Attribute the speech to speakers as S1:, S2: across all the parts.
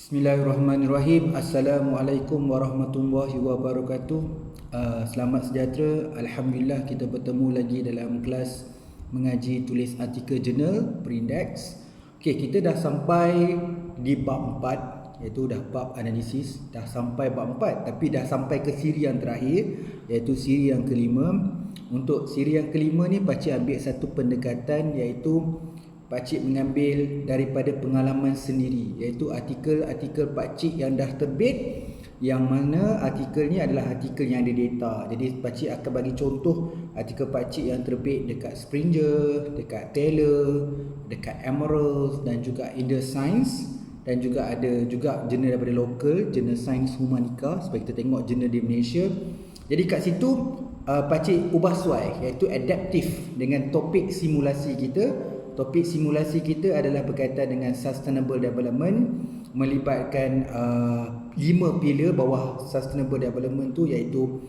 S1: Bismillahirrahmanirrahim. Assalamualaikum warahmatullahi wabarakatuh. Selamat sejahtera. Alhamdulillah kita bertemu lagi dalam kelas mengaji tulis artikel jurnal Perindex. Okey, kita dah sampai di bab 4, iaitu dah bab analisis. Dah sampai bab 4 tapi dah sampai ke siri yang terakhir, iaitu siri yang kelima. Untuk siri yang kelima ni pakcik ambil satu pendekatan, iaitu pakcik mengambil daripada pengalaman sendiri, iaitu artikel-artikel pakcik yang dah terbit, yang mana artikel ni adalah artikel yang ada data. Jadi pakcik akan bagi contoh artikel pakcik yang terbit dekat Springer, dekat Taylor, dekat Emerald dan juga in the Science, dan juga ada juga jurnal daripada lokal, jurnal Sains Humanika, supaya kita tengok jurnal di Malaysia. Jadi kat situ pakcik ubah suai, iaitu adaptif dengan topik simulasi kita. Topik simulasi kita adalah berkaitan dengan sustainable development, melibatkan 5 pilar bawah sustainable development tu, iaitu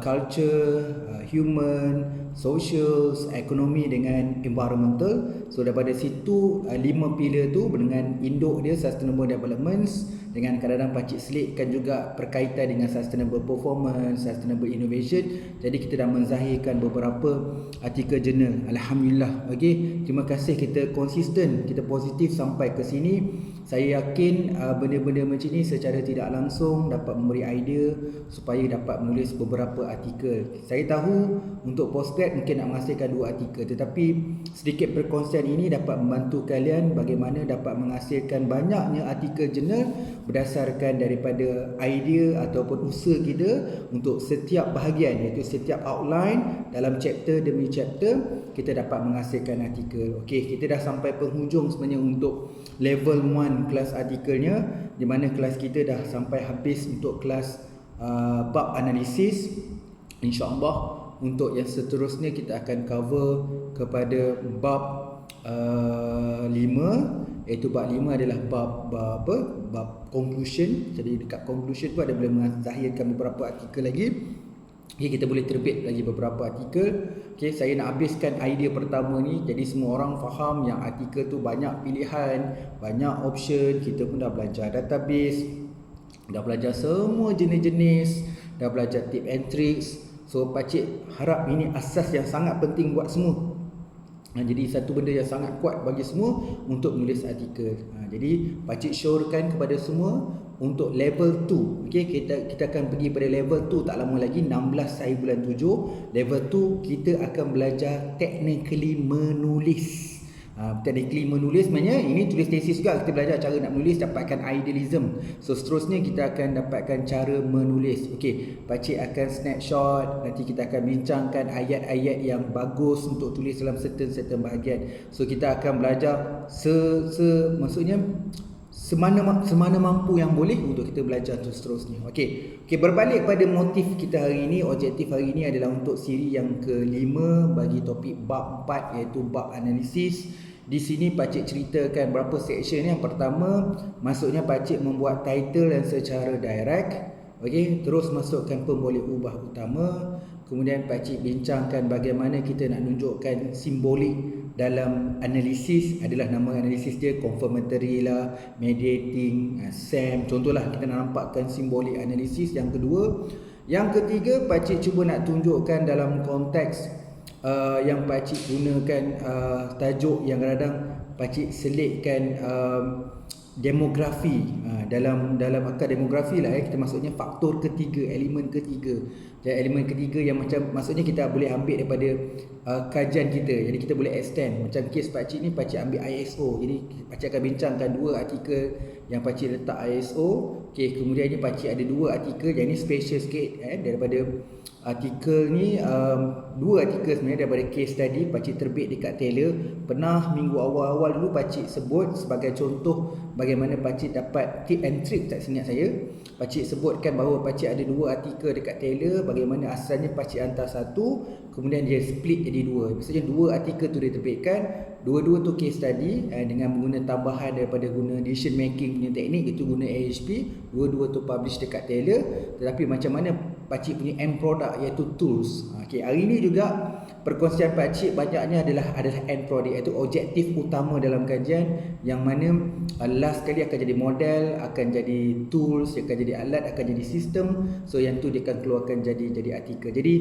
S1: culture, human, social, ekonomi dengan environmental. So daripada situ 5 pilar tu dengan induk dia sustainable development, dengan kadang-kadang pakcik selitkan juga berkaitan dengan sustainable performance, sustainable innovation. Jadi kita dah menzahirkan beberapa artikel jurnal. Alhamdulillah. Okey, terima kasih kita konsisten, kita positif sampai ke sini. Saya yakin benda-benda macam ni secara tidak langsung dapat memberi idea supaya dapat menulis beberapa artikel. Saya tahu untuk postgrad mungkin nak menghasilkan 2 artikel, tetapi sedikit perkongsian ini dapat membantu kalian bagaimana dapat menghasilkan banyaknya artikel jurnal berdasarkan daripada idea ataupun usaha kita untuk setiap bahagian, iaitu setiap outline dalam chapter demi chapter kita dapat menghasilkan artikel. Okey, kita dah sampai penghujung sebenarnya untuk level 1 kelas artikelnya, di mana kelas kita dah sampai habis untuk kelas bab analisis. InsyaAllah untuk yang seterusnya kita akan cover kepada bab 5, iaitu bab 5 adalah bab conclusion. Jadi dekat conclusion tu ada boleh menzahirkan beberapa artikel lagi. Okay, kita boleh terbit lagi beberapa artikel. Okay, saya nak habiskan idea pertama ni, jadi semua orang faham yang artikel tu banyak pilihan, banyak option. Kita pun dah belajar database, dah belajar semua jenis-jenis, dah belajar tip and tricks. So pakcik harap ini asas yang sangat penting buat semua. Jadi satu benda yang sangat kuat bagi semua untuk menulis artikel. Jadi pakcik syorkan kepada semua untuk level 2. Okey, kita akan pergi pada level 2 tak lama lagi, 16 hari bulan 7. Level 2 kita akan belajar technically menulis. Technically menulis maknanya ini tulis tesis juga, kita belajar cara nak menulis, dapatkan idealism. So seterusnya kita akan dapatkan cara menulis. Okey, pakcik akan snapshot, nanti kita akan bincangkan ayat-ayat yang bagus untuk tulis dalam certain bahagian. So kita akan belajar maksudnya semana mampu yang boleh untuk kita belajar terus seterusnya. Okey, berbalik pada motif kita hari ini, objektif hari ini adalah untuk siri yang kelima bagi topik bab 4, iaitu bab analisis. Di sini pakcik ceritakan berapa section. Yang pertama, maksudnya pakcik membuat title yang secara direct. Okey, terus masukkan pemboleh ubah utama. Kemudian pakcik bincangkan bagaimana kita nak tunjukkan simbolik dalam analisis. Adalah nama analisis dia confirmatory lah, mediating, SAM. Contohlah kita nak nampakkan simbolik analisis. Yang kedua, yang ketiga pakcik cuba nak tunjukkan dalam konteks yang pakcik gunakan tajuk yang kadang pakcik selitkan demografi. Dalam akar demografi lah, kita maksudnya faktor ketiga, elemen ketiga. Jadi elemen ketiga yang maksudnya kita boleh ambil daripada kajian kita. Jadi kita boleh extend. Macam kes pakcik ni, pakcik ambil ISO. Jadi pakcik akan bincangkan 2 artikel yang pakcik letak ISO. Okey, kemudian ni pakcik ada 2 artikel yang ni special sikit daripada artikel ni. 2 artikel sebenarnya daripada case study pakcik terbit dekat Taylor. Pernah minggu awal-awal dulu pakcik sebut sebagai contoh bagaimana pakcik dapat tip and trick, tak ingat saya. Pakcik sebutkan bahawa pakcik ada 2 artikel dekat Taylor, bagaimana asalnya pakcik hantar 1, kemudian dia split jadi 2. Maksudnya 2 artikel tu dia terbitkan, dua-dua tu case study dengan guna tambahan daripada guna decision making punya teknik, itu guna AHP. Dua-dua tu publish dekat Taylor. Tetapi macam mana pakcik punya end product iaitu tools. Okey, hari ni juga perkongsian pakcik banyaknya adalah end product, iaitu objektif utama dalam kajian, yang mana last kali akan jadi model, akan jadi tools, akan jadi alat, akan jadi sistem. So yang tu dia akan keluarkan jadi artikel. Jadi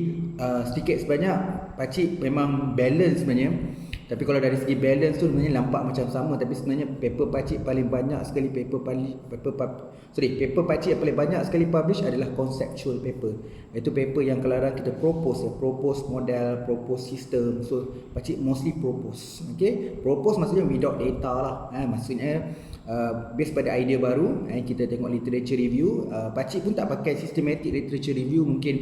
S1: sedikit sebanyak pakcik memang balance sebenarnya. Tapi kalau dari segi balance tu sebenarnya nampak macam sama, tapi sebenarnya paper pakcik paling banyak sekali paper pakcik yang paling banyak sekali publish adalah conceptual paper. Iaitu paper yang kelarang kita propose model, propose sistem. So pakcik mostly propose. Okey, propose maksudnya without data lah. Maksudnya based pada idea baru, kita tengok literature review. Pakcik pun tak pakai systematic literature review. Mungkin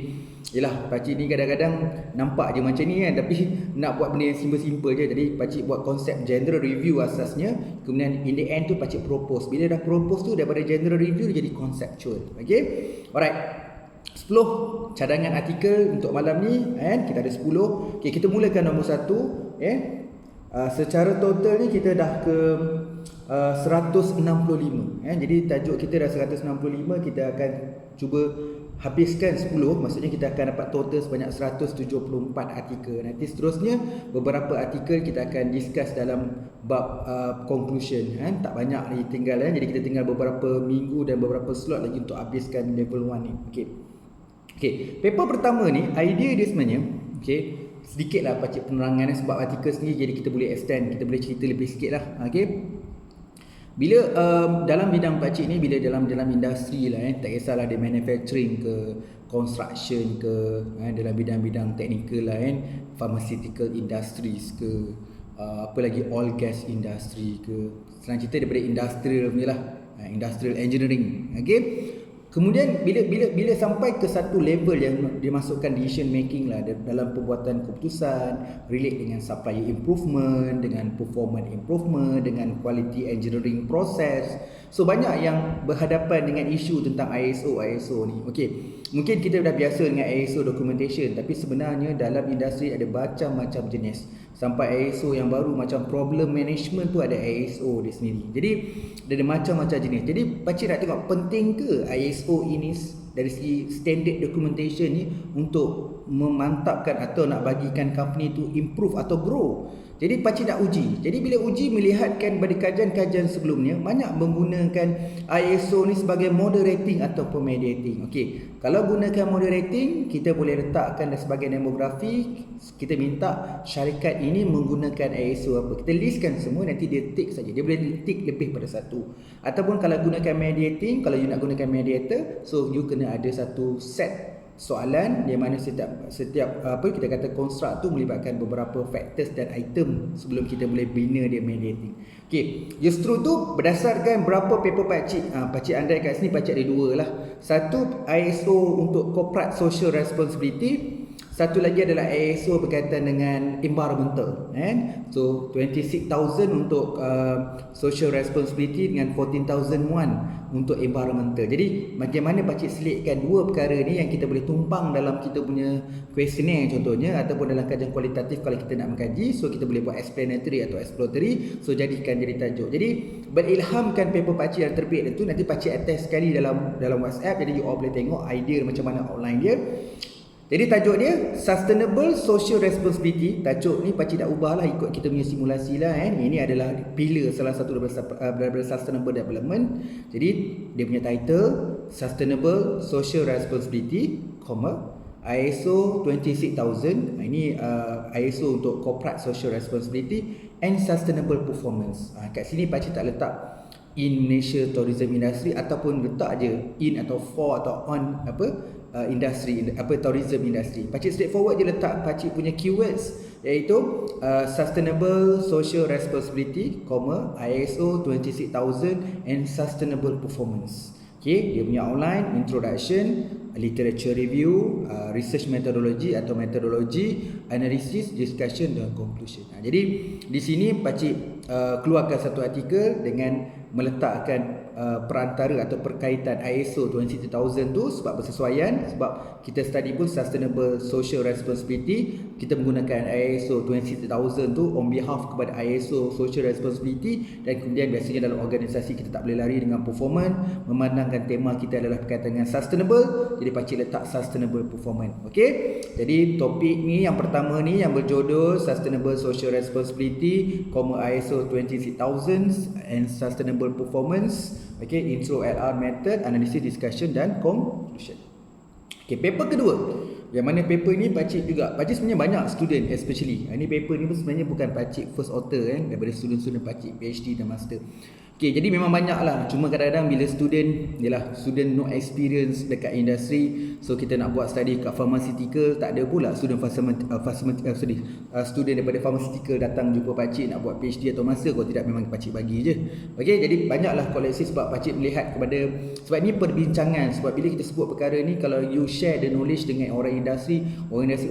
S1: yelah, pakcik ni kadang-kadang nampak je macam ni kan, tapi nak buat benda yang simple-simple je. Jadi pakcik buat konsep general review asasnya, kemudian in the end tu pakcik propose. Bila dah propose tu, daripada general review dia jadi conceptual. Okay, alright, 10 cadangan artikel untuk malam ni, kita ada 10. Okay, kita mulakan nombor 1. Secara total ni kita dah ke 165. Jadi tajuk kita dah 165. Kita akan cuba habiskan 10. Maksudnya kita akan dapat total sebanyak 174 artikel. Nanti seterusnya beberapa artikel kita akan discuss dalam bab conclusion. Tak banyak lagi tinggal. Jadi kita tinggal beberapa minggu dan beberapa slot lagi untuk habiskan level 1 ni. Okay, paper pertama ni idea dia sebenarnya, sedikitlah pakcik penerangan sebab artikel sendiri, jadi kita boleh extend, kita boleh cerita lebih sikit lah. Bila dalam bidang pakcik ni, bila dalam industri lah, tak kisahlah dia manufacturing ke, construction ke, dalam bidang-bidang teknikal lah, pharmaceutical industries ke, apa lagi, oil gas industry ke, senang cerita daripada industrial punya lah, industrial engineering. Kemudian bila sampai ke satu level yang dimasukkan decision making lah dalam pembuatan keputusan, relate dengan supplier improvement, dengan performance improvement, dengan quality engineering process. So banyak yang berhadapan dengan isu tentang ISO ni. Mungkin kita dah biasa dengan ISO documentation, tapi sebenarnya dalam industri ada macam-macam jenis. Sampai ISO yang baru macam problem management tu ada ISO dia sendiri. Jadi ada macam-macam jenis. Jadi pakcik nak tengok penting ke ISO ini dari segi standard documentation ni untuk memantapkan atau nak bagikan company tu improve atau grow. Jadi pakcik nak uji. Jadi bila uji, melihatkan pada kajian-kajian sebelumnya banyak menggunakan ISO ni sebagai model rating ataupun mediating. Kalau gunakan model rating, kita boleh letakkan sebagai demografi, kita minta syarikat ini menggunakan ISO apa. Kita listkan semua, nanti dia tick saja. Dia boleh tick lebih pada satu. Ataupun kalau gunakan mediating, kalau you nak gunakan mediator, so you kena ada satu set soalan di mana setiap apa kita kata construct tu melibatkan beberapa factors dan item sebelum kita boleh bina dia mediating. Justru tu berdasarkan berapa paper pakcik andai kat sini pakcik ada 2 lah. Satu ISO untuk corporate social responsibility, satu lagi adalah ISO berkaitan dengan environmental, so 26,000 untuk social responsibility dengan 14,001 untuk environmental. Jadi bagaimana pakcik selitkan 2 perkara ni yang kita boleh tumpang dalam kita punya questionnaire contohnya, ataupun dalam kajian kualitatif kalau kita nak mengkaji, so kita boleh buat explanatory atau exploratory, so jadikan jadi tajuk. Jadi berilhamkan paper pakcik yang terbit itu, nanti pakcik attach sekali dalam WhatsApp, jadi you all boleh tengok idea macam mana outline dia. Jadi tajuk dia Sustainable Social Responsibility. Tajuk ni pakcik tak ubah lah ikut kita punya simulasi lah. Ini adalah pillar salah satu daripada Sustainable Development. Jadi dia punya title Sustainable Social Responsibility, ISO 26,000. Ini ISO untuk Corporate Social Responsibility and Sustainable Performance. Kat sini pakcik tak letak in Malaysia tourism industry, ataupun letak je in atau for atau on industri, tourism industry. Pakcik straightforward je letak pakcik punya keywords, iaitu Sustainable Social Responsibility, ISO 26,000 and Sustainable Performance. Dia punya outline, introduction, literature review, research methodology atau methodology, analysis, discussion dan conclusion. Jadi di sini pakcik keluarkan satu artikel dengan meletakkan perantara atau perkaitan ISO 26000 tu sebab bersesuaian, sebab kita study pun sustainable social responsibility, kita menggunakan ISO 26000 tu on behalf kepada ISO social responsibility, dan kemudian biasanya dalam organisasi kita tak boleh lari dengan performance, memandangkan tema kita adalah berkaitan dengan sustainable, jadi pakcik letak sustainable performance. Okey, jadi topik ni yang pertama ni yang berjodoh sustainable social responsibility, ISO 26000 and sustainable performance. Okay, intro, LR method, analysis, discussion dan conclusion. Okay, paper kedua, yang mana paper ni pakcik sebenarnya banyak student especially. Ini paper ni pun sebenarnya bukan pakcik first author daripada student-student pakcik PhD dan master. Okay, jadi memang banyak lah. Cuma kadang-kadang bila student no experience dekat industri, so kita nak buat study kat pharmaceutical, tak ada pula student student daripada pharmaceutical datang jumpa pakcik nak buat PhD atau master. Kalau tidak, memang pakcik bagi je. Okay, jadi banyaklah koleksi sebab pakcik melihat kepada, sebab ni perbincangan. Sebab bila kita sebut perkara ni, kalau you share the knowledge dengan orang industri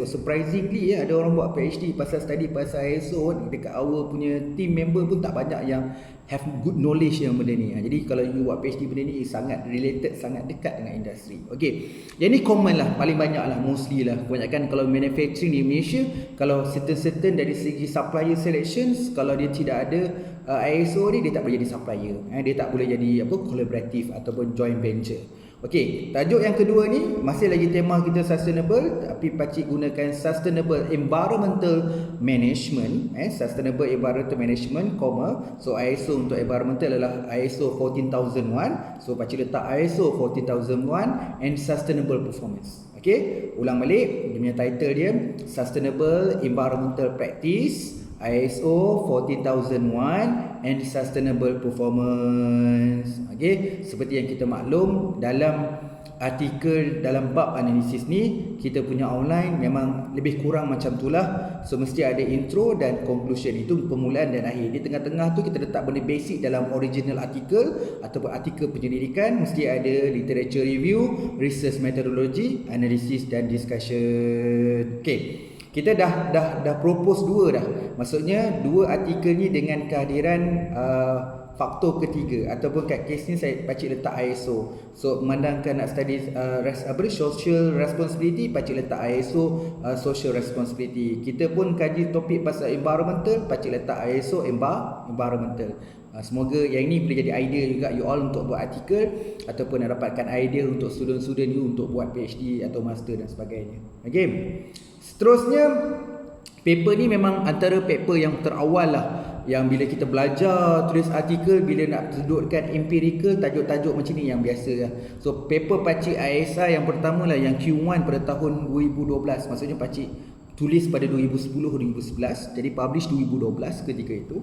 S1: surprisingly ada orang buat PhD pasal study pasal ISO dekat our punya team member pun tak banyak yang have good knowledge yang benda ni. Jadi kalau you buat PhD benda ni sangat related, sangat dekat dengan industri. Okay, yang ni common lah, paling banyak lah, mostly lah. Kebanyakan kalau manufacturing di Malaysia, kalau certain dari segi supplier selections, kalau dia tidak ada ISO ni, dia tak boleh jadi supplier. Dia tak boleh jadi collaborative ataupun joint venture. Okey, tajuk yang kedua ni masih lagi tema kita sustainable, tapi pakcik gunakan sustainable environmental management, sustainable environmental management, so ISO untuk environmental adalah ISO 14001. So pakcik letak ISO 14001 and sustainable performance. Okey, ulang balik, dia punya title dia sustainable environmental practice, ISO 14001 and sustainable performance. Okey, seperti yang kita maklum dalam artikel dalam bab analisis ni, kita punya online memang lebih kurang macam itulah. So mesti ada intro dan conclusion, itu permulaan dan akhir. Di tengah-tengah tu kita letak benda basic dalam original artikel ataupun artikel penyelidikan, mesti ada literature review, research methodology, analisis dan discussion. Okey, kita dah propose dua dah. Maksudnya dua artikel ni dengan kehadiran faktor ketiga, ataupun kat kes ni saya pakcik letak ISO. So memandangkan nak study social responsibility, pakcik letak ISO social responsibility. Kita pun kaji topik pasal environmental, pakcik letak ISO environmental. Semoga yang ini boleh jadi idea juga you all untuk buat artikel, ataupun dapatkan idea untuk student-student you untuk buat PhD atau master dan sebagainya. Okay, seterusnya paper ni memang antara paper yang terawal lah, yang bila kita belajar tulis artikel, bila nak sudutkan empirical, tajuk-tajuk macam ni yang biasa lah. So paper pakcik ISA yang pertama lah, yang Q1 pada tahun 2012. Maksudnya pakcik tulis pada 2010-2011, jadi publish 2012 ketika itu.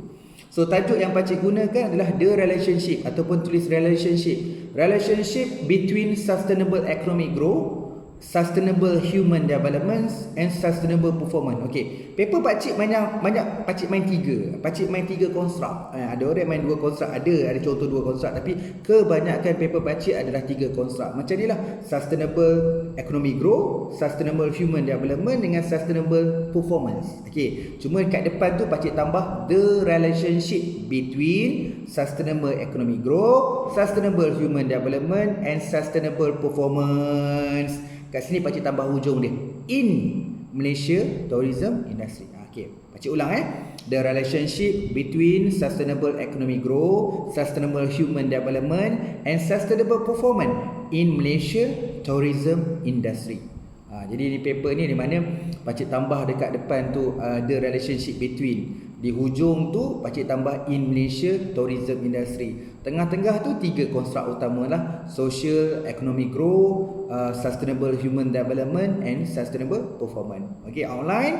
S1: So tajuk yang pakcik gunakan adalah the relationship, ataupun tulis relationship between sustainable economic growth, sustainable human development and sustainable performance. Okey, paper pakcik banyak pakcik main tiga konstruk. Ada orang main dua konstruk, ada contoh dua konstruk, tapi kebanyakan paper pakcik adalah tiga konstruk. Macam inilah sustainable economic growth, sustainable human development dengan sustainable performance. Okey, cuma kat depan tu pakcik tambah the relationship between sustainable economic growth, sustainable human development and sustainable performance. Kat sini pakcik tambah hujung dia, in Malaysia tourism industry. Okey, pakcik ulang the relationship between sustainable economic growth, sustainable human development and sustainable performance in Malaysia tourism industry. Jadi ni paper ni di mana pakcik tambah dekat depan tu the relationship between, di hujung tu pakcik tambah in Malaysia tourism industry. Tengah-tengah tu tiga konstruk utama lah, social economic growth, sustainable human development and sustainable performance. Okey, outline,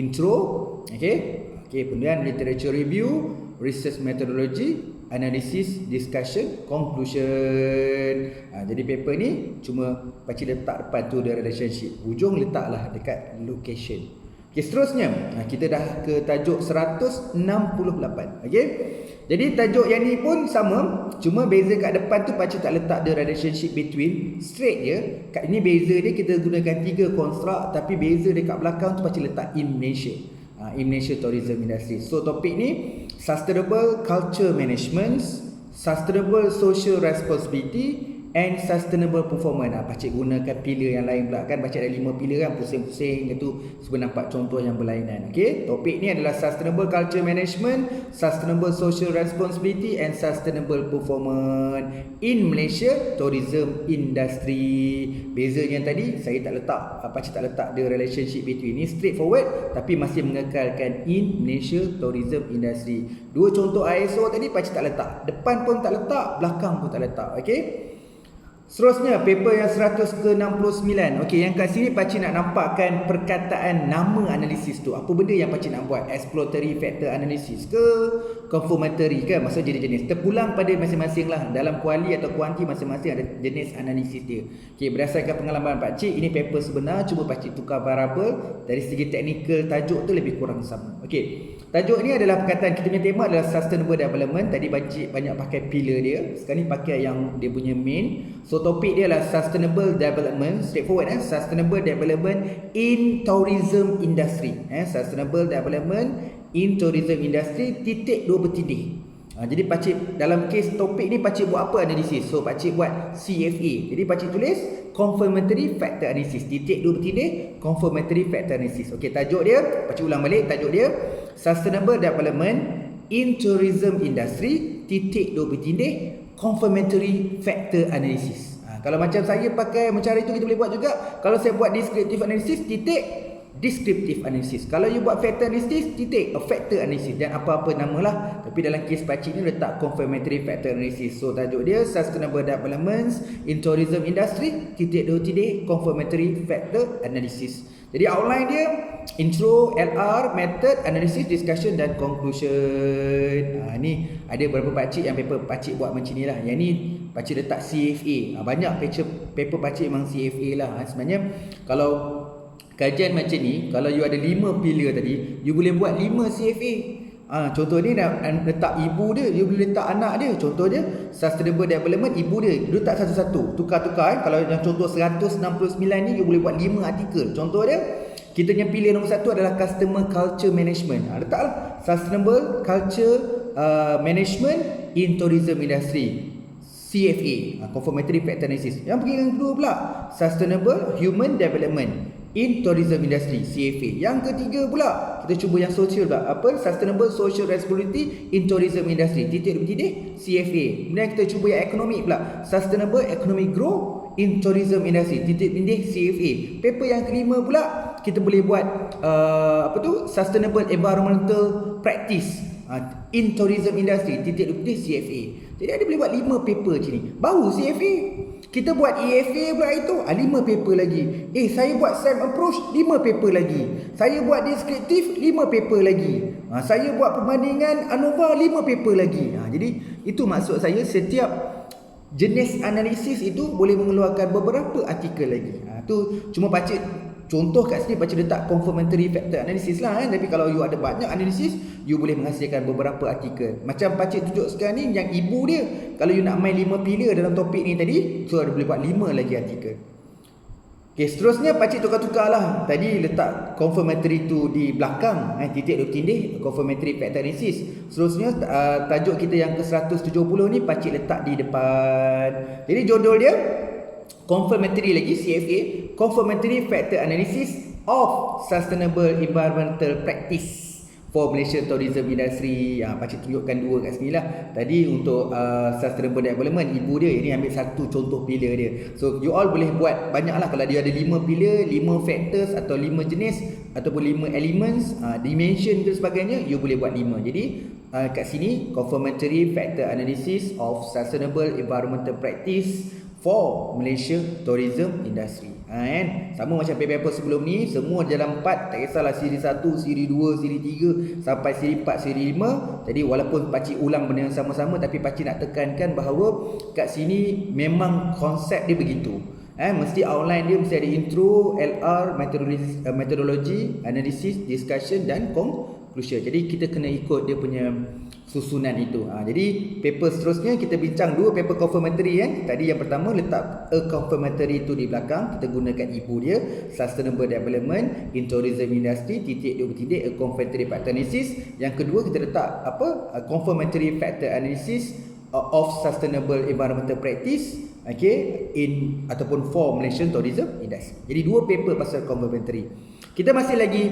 S1: intro, okey, kemudian literature review, research methodology, analysis, discussion, conclusion. Jadi paper ni cuma pakcik letak depan tu the relationship, hujung letaklah dekat location. Okey, seterusnya kita dah ke tajuk 168. Okey, jadi tajuk yang ni pun sama, cuma beza kat depan tu pakcik tak letak the relationship between, straight je. Kat ini beza dia, kita gunakan tiga konstruk, tapi beza dekat belakang tu pakcik letak in Malaysia, in Malaysia tourism industry. So topik ni sustainable culture management, sustainable social responsibility and sustainable performance. Pakcik gunakan pillar yang lain pula kan. Pakcik ada 5 pillar kan, pusing-pusing gitu sebab nampak contoh yang berlainan. Okey, topik ni adalah sustainable culture management, sustainable social responsibility and sustainable performance in Malaysia tourism industry. Bezanya yang tadi saya tak letak, pakcik tak letak the relationship between. Ni straightforward tapi masih mengekalkan in Malaysia tourism industry. Dua contoh ISO tadi pakcik tak letak, depan pun tak letak, belakang pun tak letak. Okey, seterusnya paper yang 100 ke 69. Okey, yang kat sini pakcik nak nampakkan perkataan nama analisis tu. Apa benda yang pakcik nak buat? Exploratory factor analysis ke confirmatory ke? Maksud jenis-jenis. Terpulang pada masing-masing lah. Dalam kuali atau kuanti masing-masing ada jenis analisis dia. Okey, berdasarkan pengalaman pakcik, ini paper sebenar, cuba pakcik tukar variable. Dari segi teknikal tajuk tu lebih kurang sama. Okey, tajuk ni adalah perkataan, kita punya tema adalah sustainable development. Tadi pakcik banyak pakai pillar dia, sekarang ni pakai yang dia punya main. So topik dia adalah sustainable development, straightforward sustainable development in tourism industry. Sustainable development in tourism industry titik 2 bertindih. Jadi pakcik dalam kes topik ni pakcik buat apa analisis? So pakcik buat CFA. Jadi pakcik tulis confirmatory factor analysis titik 2 bertindih confirmatory factor analysis. Okey, tajuk dia pakcik ulang balik, tajuk dia sustainable development in tourism industry titik 2 bertindih confirmatory factor analysis. Kalau macam saya pakai cara itu kita boleh buat juga. Kalau saya buat descriptive analysis titik descriptive analysis. Kalau you buat factor analysis titik factor analysis dan apa-apa namalah. Tapi dalam kes pakcik ni letak confirmatory factor analysis. So tajuk dia sustainable developments in tourism industry titik 2 titik confirmatory factor analysis. Jadi outline dia intro, LR, method, analysis, discussion dan conclusion. Ni ada beberapa pakcik yang paper pakcik buat macam ni lah. Yang ni pakcik letak CFA. Banyak paper pakcik memang CFA lah. Sebenarnya kalau kajian macam ni, kalau you ada 5 pillar tadi, you boleh buat 5 CFA. Contoh ni nak letak ibu dia, you boleh letak anak dia. Contoh dia sustainable development, ibu dia letak satu-satu, tukar-tukar. Kalau yang contoh 169 ni, you boleh buat 5 artikel. Contoh dia, kita punya pilih nombor 1 adalah customer culture management. Letaklah sustainable culture management in tourism industry, CFA, confirmatory factor analysis. Yang pergi yang kedua pula, sustainable human development in tourism industry, CFA. Yang ketiga pula, kita cuba yang social pula. Apa? Sustainable social responsibility in tourism industry titik 2 titik CFA. Kemudian kita cuba yang ekonomi pula, sustainable economic growth in tourism industry titik 2 titik CFA. Paper yang kelima pula, kita boleh buat sustainable environmental practice in tourism industry titik 2 titik CFA. Jadi ada boleh buat 5 paper macam ni. Baru CFA. Kita buat EFA pula itu 5 paper lagi. Saya buat SAM approach 5 paper lagi. Saya buat deskriptif 5 paper lagi. Saya buat perbandingan ANOVA 5 paper lagi. Jadi itu maksud saya, setiap jenis analisis itu boleh mengeluarkan beberapa artikel lagi. Tu cuma pakcik contoh kat sini, pakcik letak confirmatory factor analysis lah Tapi kalau you ada banyak analisis, you boleh menghasilkan beberapa artikel. Macam pakcik tunjuk sekarang ni, yang ibu dia, kalau you nak main 5 pillar dalam topik ni tadi, so ada boleh buat 5 lagi artikel. Okay, seterusnya pakcik tukar-tukar lah. Tadi letak confirmatory tu di belakang, titik 2 tindih confirmatory factor analysis. Seterusnya tajuk kita yang ke 170 ni pakcik letak di depan. Jadi judul dia confirmatory lagi, CFA, confirmatory factor analysis of sustainable environmental practice for Malaysia tourism industry. Pakcik tunjukkan 2 kat sini lah. Tadi untuk sustainable development, ibu dia, ini ambil satu contoh pillar dia. So you all boleh buat banyak lah. Kalau dia ada 5 pillar, 5 factors atau 5 jenis ataupun 5 elements, dimension dan sebagainya, you boleh buat 5. Jadi kat sini confirmatory factor analysis of sustainable environmental practice for Malaysia tourism industry. Sama macam paper sebelum ni, semua dalam 4, tak kisahlah siri 1, siri 2, siri 3 sampai siri 4, siri 5. Jadi walaupun pakcik ulang benda yang sama-sama, tapi pakcik nak tekankan bahawa kat sini memang konsep dia begitu. Mesti outline dia mesti ada intro, LR, methodology, analysis, discussion dan conclusion. Jadi kita kena ikut dia punya susunan itu. Jadi paper seterusnya kita bincang 2 paper confirmatory Tadi yang pertama letak a confirmatory itu di belakang, kita gunakan ibu dia, sustainable development in tourism industry titik 2 titik a confirmatory factor analysis. Yang kedua kita letak confirmatory factor analysis of sustainable environmental practice, okay, in ataupun for Malaysian tourism industry. Jadi dua paper pasal complementary. Kita masih lagi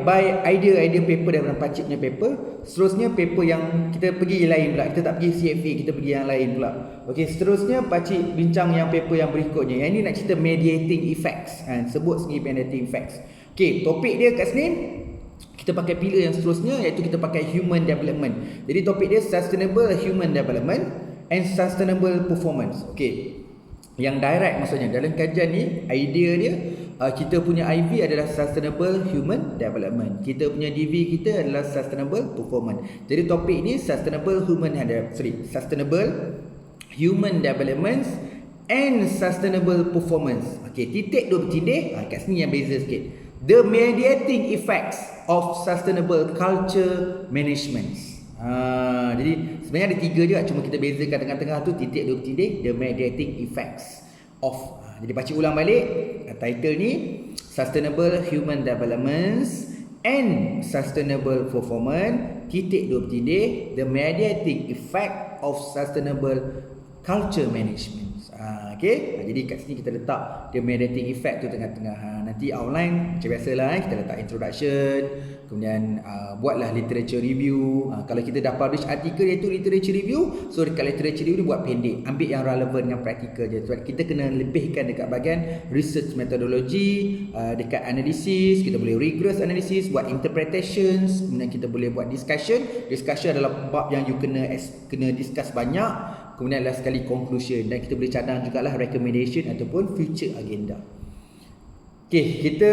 S1: by idea paper daripada pakcik punya paper. Seterusnya paper yang kita pergi lain pula. Kita tak pergi CFA, kita pergi yang lain pula. Okey, seterusnya pakcik bincang yang paper yang berikutnya. Yang ini nak cerita mediating effects. Sebut sendiri mediating effects. Okey, topik dia kat sini kita pakai pillar yang seterusnya, iaitu kita pakai human development. Jadi topik dia sustainable human development and sustainable performance. Okey. Yang direct maksudnya dalam kajian ni idea dia kita punya IV adalah sustainable human development. Kita punya DV kita adalah sustainable performance. Jadi topik ni sustainable human development and sustainable performance. Okey, titik dua bertindih, kat sini yang beza sikit. The mediating effects of sustainable culture management. Jadi sebenarnya ada tiga je, cuma kita bezakan tengah-tengah tu titik dua bertindih, the mediating effects of. Jadi baca ulang balik title ni, sustainable human development and sustainable performance, titik dua bertindih, the mediating effect of sustainable culture management. Okay, jadi kat sini kita letak the mediating effect tu tengah-tengah. Nanti outline macam biasalah, kita letak introduction, kemudian buatlah literature review. Kalau kita dah publish artikel iaitu literature review, so dekat literature review ni buat pendek, ambil yang relevan, yang praktikal je. Sebab kita kena lebihkan dekat bahagian research methodology, dekat analysis, kita boleh rigorous analysis, buat interpretations, kemudian kita boleh buat discussion. Discussion adalah bab yang you kena discuss banyak. Kemudian adalah sekali conclusion, dan kita boleh cadang jugalah recommendation ataupun future agenda. Okey, kita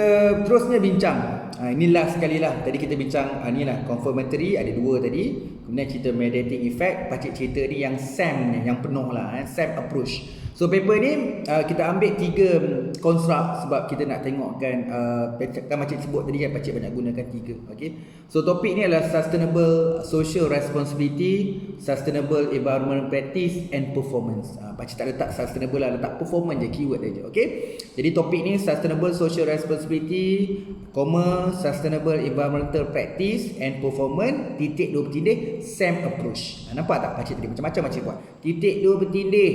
S1: terusnya bincang. Inilah sekali lah. Tadi kita bincang inilah confirmatory, ada dua tadi. Kemudian cerita mediating effect, pakcik cerita ni yang SAM ni, yang penuh lah, SAM approach. So paper ni kita ambil 3 construct sebab kita nak tengokkan kan pakcik sebut tadi kan, pakcik banyak gunakan 3. Okey. So topik ni adalah sustainable social responsibility, sustainable environment practice and performance. Pakcik tak letak sustainable lah, letak performance je, keyword aja. Okey. Jadi topik ni sustainable social responsibility, sustainable environmental practice and performance, titik dua bertindih, SAM approach. Nampak tak pakcik tadi macam-macam pakcik buat. Titik dua bertindih,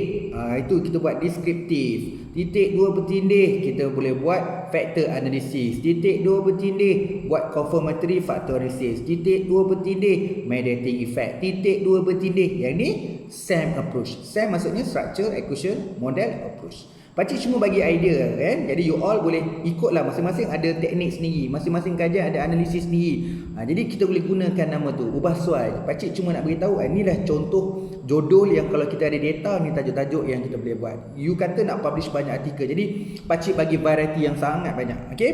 S1: itu kita buat descriptive. Titik dua bertindih, kita boleh buat factor analysis. Titik dua bertindih, buat confirmatory factor analysis. Titik dua bertindih, mediating effect. Titik dua bertindih, yang ni SAM approach. SAM maksudnya structure, execution, model, approach. Pakcik cuma bagi idea kan. Jadi you all boleh ikutlah, masing-masing ada teknik sendiri, masing-masing kajian ada analisis sendiri. Jadi kita boleh gunakan nama tu, ubah soal. Pakcik cuma nak beritahu inilah contoh judul yang kalau kita ada data ni, tajuk-tajuk yang kita boleh buat. You kata nak publish banyak artikel, jadi pakcik bagi variety yang sangat banyak. Okey.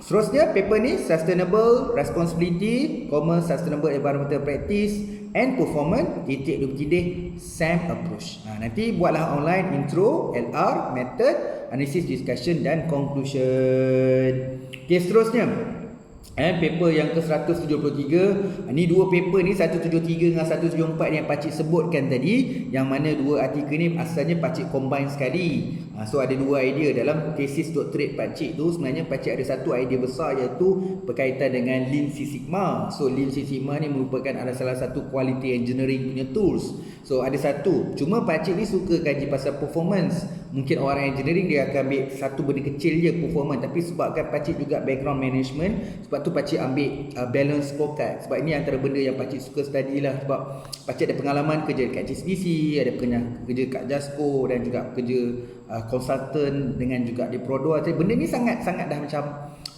S1: Seterusnya paper ni sustainable responsibility, sustainable environmental practice and performance, titik dua bertindih, SAM approach. Nanti buatlah online intro, LR, method, analysis, discussion dan conclusion. Okey, seterusnya paper yang ke-173. Ni dua paper ni, 173 dengan 174 yang pakcik sebutkan tadi, yang mana dua artikel ni asalnya pakcik combine sekali. So ada dua idea dalam tesis doktorate pakcik tu. Sebenarnya pakcik ada satu idea besar, iaitu berkaitan dengan Lean Six Sigma. So Lean Six Sigma ni merupakan ada salah satu quality engineering punya tools. So ada satu, cuma pakcik ni suka kaji pasal performance. Mungkin orang engineering dia akan ambil satu benda kecil je, performance. Tapi sebabkan pakcik juga background management, sebab tu pakcik ambil balance scorecard. Sebab ini antara benda yang pakcik suka study lah. Sebab pakcik ada pengalaman kerja kat HSBC, ada kerja kat Jasco, dan juga kerja consultant dengan juga di Prodo. Jadi benda ni sangat-sangat dah macam,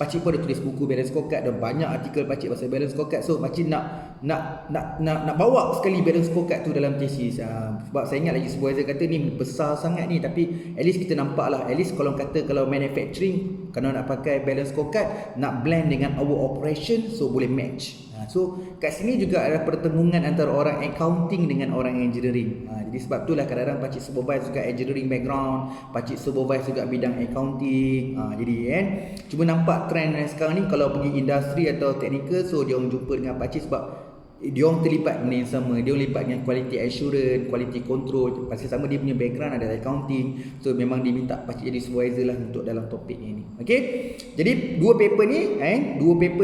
S1: pakcik pun ada tulis buku balance scorecard dan banyak artikel pakcik pasal balance scorecard. So pakcik nak bawa sekali balance scorecard tu dalam tesis. Sebab saya ingat lagi supervisor kata ni besar sangat ni, tapi at least kita nampak lah, at least kalau manufacturing, kalau nak pakai balance scorecard, nak blend dengan our operation, so boleh match. So kat sini juga ada pertemuan antara orang accounting dengan orang engineering. Jadi sebab itulah kadang-kadang pakcik supervise juga engineering background, pakcik supervise juga bidang accounting. Jadi kan, cuma nampak trend sekarang ni kalau pergi industri atau technical, so dia orang jumpa dengan pakcik sebab dia orang terlibat benda yang sama. Dia orang libat dengan quality assurance, quality control. Pasal sama dia punya background ada accounting. So memang dia minta pakcik jadi supervisor lah untuk dalam topik ini. Okey. Jadi dua paper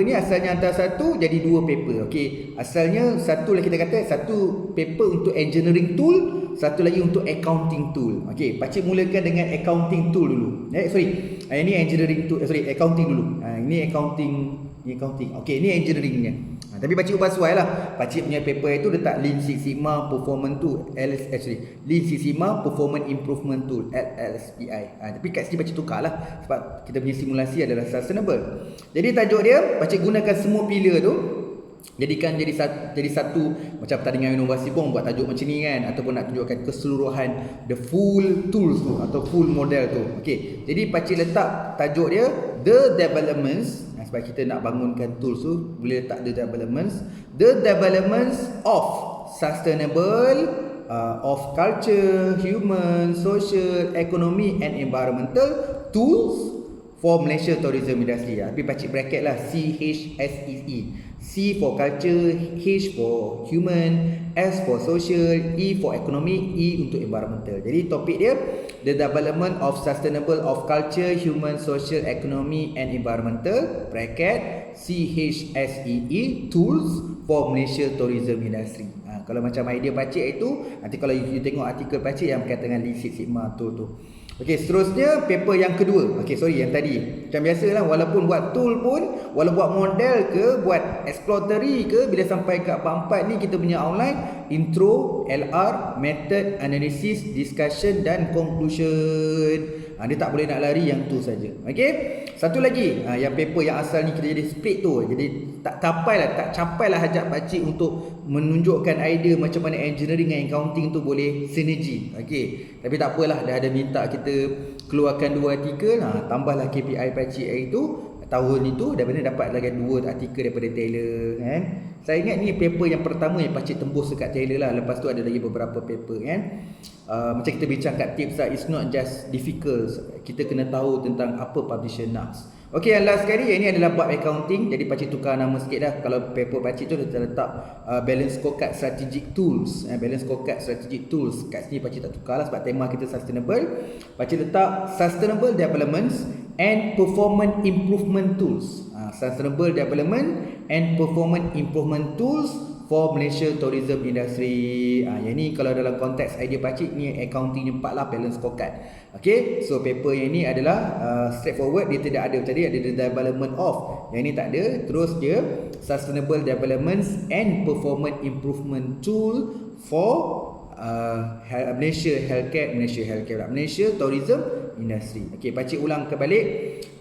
S1: ni asalnya antara satu jadi dua paper. Okey. Asalnya satu lah kita kata satu paper untuk engineering tool, satu lagi untuk accounting tool. Okey, pakcik mulakan dengan accounting tool dulu. Ini engineering tool, accounting dulu. Ini accounting. Okey, ini engineeringnya. Tapi pakcik ubah sesuai lah. Pakcik punya paper itu letak Lean Six Sigma Performance Tool, Lean Six Sigma Performance Improvement Tool, LSPI. Tapi kat sini pakcik tukar lah sebab kita punya simulasi adalah sustainable. Jadi tajuk dia, pakcik gunakan semua pillar tu, jadikan jadi satu macam pertandingan inovasi pun buat tajuk macam ni kan, ataupun nak tunjukkan keseluruhan the full tools tu atau full model tu. Okey, jadi pakcik letak tajuk dia the developments. Sebab kita nak bangunkan tools tu, boleh letak the developments of sustainable, of culture, human, social, economic and environmental tools for Malaysia tourism industry. Tapi pakcik bracket lah CHSEE. C for culture, H for human, S for social, E for economic, E untuk environmental. Jadi topik dia the development of sustainable of culture, human, social, economic and environmental bracket CHSEE tools for Malaysia tourism industry. Kalau macam idea pakcik itu, nanti kalau you tengok artikel pakcik yang berkaitan dengan Lean Six Sigma tool tu. Okey, seterusnya paper yang kedua. Okey, sorry yang tadi. Macam biasalah, walaupun buat tool pun, walaupun buat model ke, buat exploratory ke, bila sampai ke apa-apa ni kita punya outline, intro, LR, method, analysis, discussion dan conclusion. Dia tak boleh nak lari yang tu saja. Okey. Satu lagi, yang paper yang asal ni kita jadi split tu. Jadi tak capailah hajat pakcik untuk menunjukkan idea macam mana engineering dan accounting tu boleh sinergi. Okey. Tapi tak apalah, dah ada minta kita keluarkan dua artikel, tambahlah KPI pakcik hari tu. Tahun itu dah benar dapat lagi dua artikel daripada Taylor kan. Saya ingat ni paper yang pertama yang pakcik tembus dekat Taylor lah. Lepas tu ada lagi beberapa paper kan. Macam kita bincang kat tips lah, it's not just difficult. Kita kena tahu tentang apa publisher NAS. Okey, yang last sekali, yang ini adalah bab accounting. Jadi pakcik tukar nama sikit dah. Kalau paper pakcik tu dah letak balance scorecard strategic tools. Balance scorecard strategic tools. Kat sini pakcik tak tukar lah sebab tema kita sustainable. Pakcik letak sustainable developments and performance improvement tools. Sustainable development and performance improvement tools for Malaysia tourism industry. Yang ni kalau dalam konteks idea pakcik ni accounting 4 lah, balance scorecard. Okay, so paper yang ni adalah straightforward, dia tidak ada tadi ada the development of. Yang ni tak ada. Terus dia sustainable developments and performance improvement tool for Malaysia tourism industry. Okey, pakcik ulang kebalik.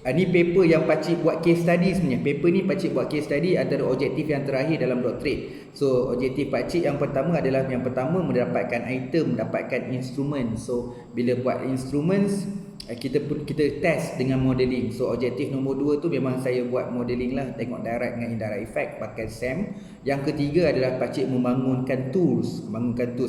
S1: Ni paper yang pakcik buat case study sebenarnya. Paper ni pakcik buat case study antara objektif yang terakhir dalam doctorate. So objektif pakcik yang pertama adalah mendapatkan item, mendapatkan instrumen. So bila buat instruments, kita test dengan modeling. So objektif nombor 2 tu memang saya buat modeling lah, tengok direct dengan indirect effect pakai SEM. Yang ketiga adalah pakcik membangunkan tools. Bangunkan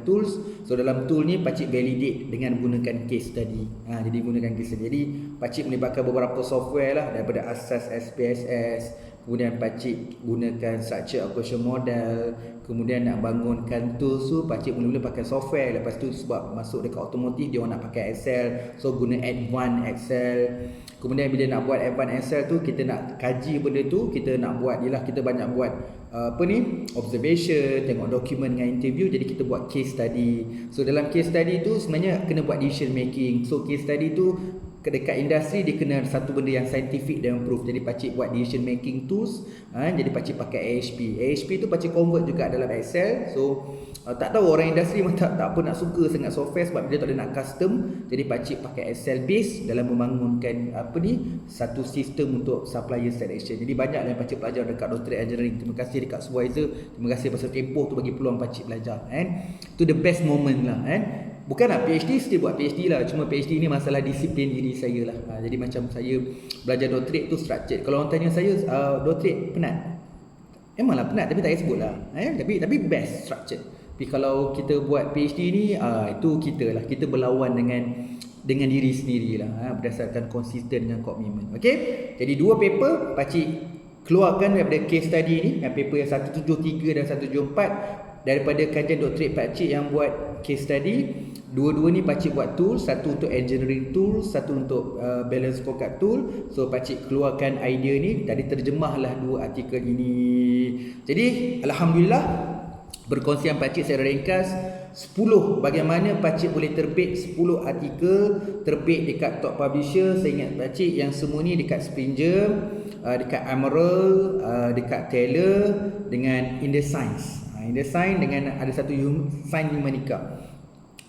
S1: tools. So dalam tool ni pakcik validate dengan gunakan case study. Jadi gunakan case study. Jadi pakcik melibatkan beberapa software lah, daripada asas SPSS, kemudian pakcik gunakan structure operation model, kemudian nak bangunkan tools tu pakcik mula-mula pakai software. Lepas tu sebab masuk dekat otomotif dia orang nak pakai Excel, so guna advanced Excel. Kemudian bila nak buat advanced Excel tu, kita nak kaji benda tu, kita nak buat kita banyak buat observation, tengok dokumen dengan interview. Jadi kita buat case study. So dalam case study tu sebenarnya kena buat decision making. So case study tu dekat industri dia kena satu benda yang scientific dan proof. Jadi pakcik buat decision making tools. Jadi pakcik pakai AHP tu pakcik convert juga dalam Excel. So tak tahu orang industri tak apa nak suka sangat software sebab dia tak ada nak custom. Jadi pakcik pakai Excel base dalam membangunkan satu sistem untuk supplier selection. Jadi banyaklah yang pakcik belajar dekat doctorate engineering. Terima kasih dekat supervisor, terima kasih pasal tempoh tu bagi peluang pakcik belajar tu the best moment lah Bukanlah PhD, still buat PhD lah. Cuma PhD ni masalah disiplin diri saya lah. Jadi macam saya belajar doctorate tu structured. Kalau orang tanya saya doctorate penat, memanglah penat, tapi tak payah sebut lah. Tapi best structured. Tapi kalau kita buat PhD ni, itu kita lah. Kita berlawan dengan diri sendiri lah. Berdasarkan konsisten dengan komitmen. Okay. Jadi dua paper pakcik keluarkan daripada case study ni, paper yang 173 dan 174 daripada kajian doktorate pakcik yang buat case study. Dua-dua ni pakcik buat tool, satu untuk engineering tool, satu untuk balance scorecard tool. So pakcik keluarkan idea ni, tadi terjemahlah dua artikel ini. Jadi alhamdulillah, berkongsian pakcik secara ringkas 10 bagaimana pakcik boleh terbit 10 artikel terbit dekat top publisher. Saya ingat pakcik yang semua ni dekat Springer, dekat Emerald, dekat Taylor dengan InDesign. InDesign dengan ada satu Sign Humanica.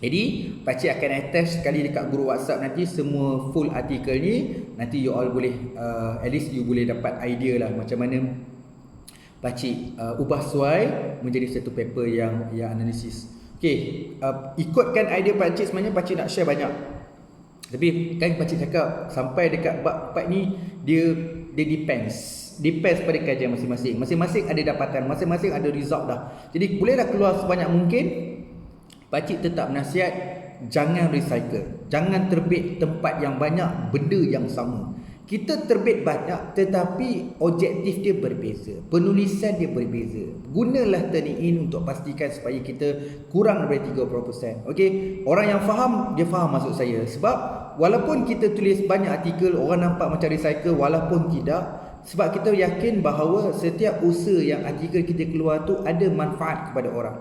S1: Jadi pakcik akan attach sekali dekat group WhatsApp nanti semua full artikel ni. Nanti you all boleh at least you boleh dapat idea lah macam mana pakcik ubah suai menjadi satu paper yang analisis. Okey, ikutkan idea pakcik, sebenarnya pakcik nak share banyak. Tapi kan pakcik cakap sampai dekat bab 4 ni dia depends pada kajian masing-masing. Masing-masing ada dapatan, masing-masing ada result dah. Jadi bolehlah keluar sebanyak mungkin. Pakcik tetap nasihat, jangan recycle. Jangan terbit tempat yang banyak benda yang sama. Kita terbit banyak tetapi objektif dia berbeza, penulisan dia berbeza. Gunalah turning in untuk pastikan supaya kita kurang daripada 30%. Okey, orang yang faham, dia faham maksud saya. Sebab walaupun kita tulis banyak artikel, orang nampak macam recycle, walaupun tidak, sebab kita yakin bahawa setiap usaha yang artikel kita keluar tu ada manfaat kepada orang.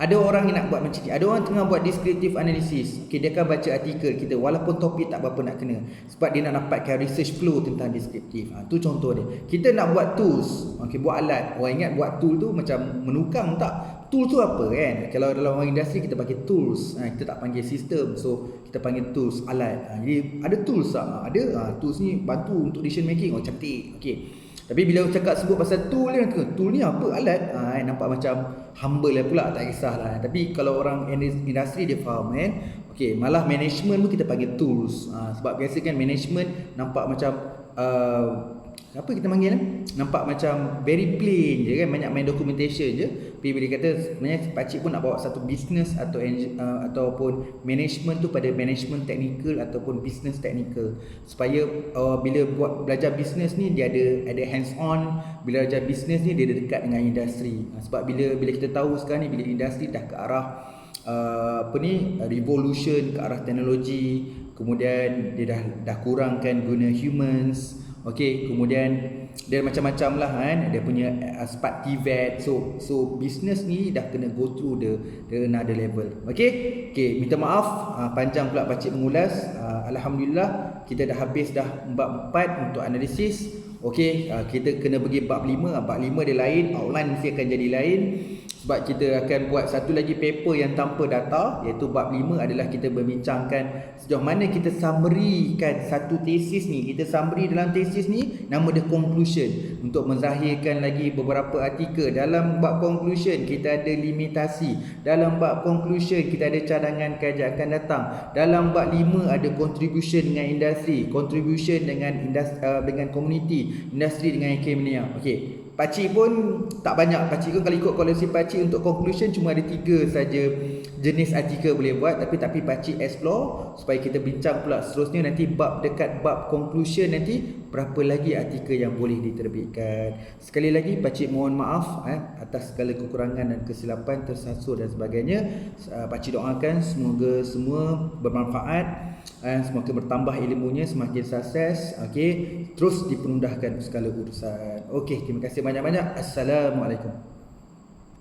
S1: Ada orang yang nak buat macam ni. Ada orang tengah buat descriptive analysis. Okay, dia akan baca artikel kita walaupun topik tak berapa nak kena. Sebab dia nak dapatkan research flow tentang descriptive. Tu contoh dia. Kita nak buat tools. Okay, buat alat. Orang ingat buat tool tu macam menukang, tak. Tool tu apa kan? Kalau dalam orang industri kita pakai tools. Kita tak panggil sistem. So kita panggil tools, alat. Jadi ada tools tak? Ada. Tools ni bantu untuk decision making. Oh, cantik. Okay. Tapi bila cakap sebut pasal tool ni, tool ni apa? Alat. Nampak macam humble lah pula, tak kisahlah. Tapi kalau orang industri dia faham kan. Okey, malah management pun kita panggil tools. Sebab biasa kan management nampak macam apa kita panggil nampak macam very plain je kan, banyak main documentation je. Tapi bila kata sebenarnya pakcik pun nak bawa satu business atau ataupun management tu pada management technical ataupun business technical, supaya bila buat belajar business ni dia ada hands on. Bila belajar business ni dia dekat dengan industri. Sebab bila kita tahu sekarang ni bila industri dah ke arah revolution, ke arah teknologi, kemudian dia dah kurangkan guna humans. Okey, kemudian dia macam-macam lah kan, dia punya spark TVET. So business ni dah kena go through the another level. Okey, minta maaf panjang pula pakcik mengulas. Alhamdulillah kita dah habis dah bab 4 untuk analisis. Okey, kita kena pergi bab 5. Bab 5 dia lain, outline mesti akan jadi lain. Sebab kita akan buat satu lagi paper yang tanpa data, iaitu bab 5 adalah kita berbincangkan sejauh mana kita summary-kan satu tesis ni. Kita summary dalam tesis ni, nama dia conclusion, untuk menzahirkan lagi beberapa artikel. Dalam bab conclusion kita ada limitasi. Dalam bab conclusion kita ada cadangan kajian akan datang. Dalam bab 5 ada contribution dengan industri, contribution dengan community, industri dengan akademia. Okey, pakcik pun tak banyak. Pakcik pun kalau ikut koleksi pakcik untuk conclusion cuma ada 3 saja jenis artikel boleh buat. Tapi pakcik explore supaya kita bincang pula seterusnya nanti dekat bab conclusion nanti berapa lagi artikel yang boleh diterbitkan. Sekali lagi pakcik mohon maaf atas segala kekurangan dan kesilapan, tersasul dan sebagainya. Pakcik doakan semoga semua bermanfaat, semoga bertambah ilmunya, semakin sukses. Okey, terus dipermudahkan segala urusan. Okey, terima kasih banyak-banyak. Assalamualaikum.